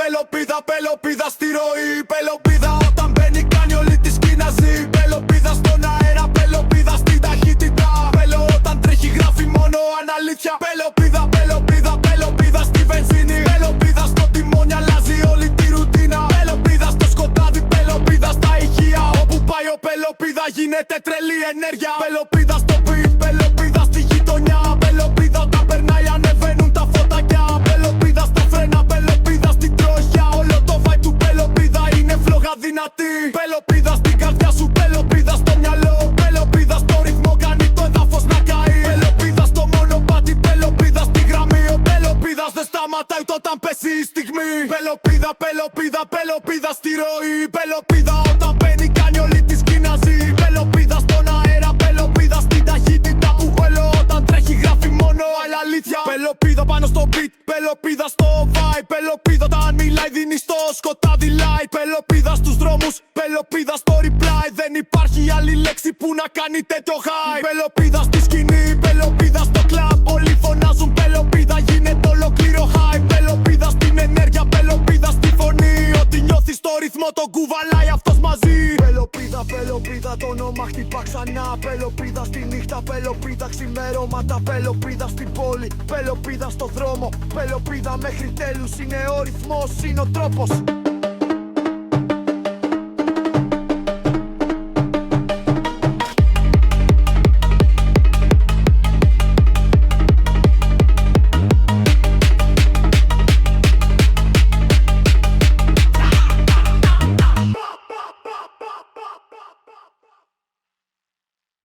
Πελοπίδα, πελοπίδα στη ροή. Πελοπίδα όταν μπαίνει κάνει όλη τη σκηναζή. Πελοπίδα στον αέρα, πελοπίδα στην ταχύτητα. Πελο όταν τρέχει γράφει μόνο αναλήθεια. Πελοπίδα, πελοπίδα, πελοπίδα στη βενζίνη. Πελοπίδα στο τιμόνι αλλάζει όλη τη ρουτίνα. Πελοπίδα στο σκοτάδι, πελοπίδα στα ηχεία. Όπου πάει ο πελοπίδα γίνεται τρελή ενέργεια. Πελοπίδα στο beat, πελοπίδα στη γειτονιά. Πελοπίδα όταν περνάει ανεβαίνουν τα φωτάκια. Πελοπίδα στα φρένα, πελοπίδα στην τροχιά. Όλο το vibe του πελοπίδα είναι φλόγα δυνατή. Πελοπίδα στην καρδιά σου, πελοπίδα στο μυαλό. Πελοπίδα στο ρυθμό κάνει το έδαφος να καεί. Πελοπίδα στο μονοπάτι, πελοπίδα στη γραμμή. Ο πελοπίδας δεν σταματάει ούτε όταν πέσει η στιγμή. Πελοπίδα, πελοπίδα, πελοπίδα στη ροή. Πελοπίδα όταν μπαίνει κάνει όλη τη σκηναζή. Πελοπίδα στον αέρα, πελοπίδα στην ταχύτητα. Που χωέλω όταν τρέχει γράφει μόνο άλλα αλήθεια. Πελοπίδα πάνω στο beat, πελοπίδα στο vibe. Πελοπίδα όταν μιλάει δίνει στο σκοτάδι light. Πελοπίδα στους δρόμους, πελοπίδα στο reply. Δεν υπάρχει άλλη λέξη που να κάνει τέτοιο high. Πελοπίδα στη σκηνή, πελοπίδα στο club. Όλοι φωνάζουν πελοπίδα, γίνεται ολοκλήρω hype. Πελοπίδα στην ενέργεια, πελοπίδα στη φωνή. Ό,τι νιώθεις στο ρυθμό τον κουβαλάει αυτός μαζί. Πελοπίδα, πελοπίδα το όνομα χτυπά ξανά. Πελοπίδα στη νύχτα, πελοπίδα ξημερώματα. Πελοπίδα στην πόλη, πελοπίδα στο δρόμο. Πελοπίδα μέχρι τέλους είναι ο ρυθμός, είναι ο τρόπος.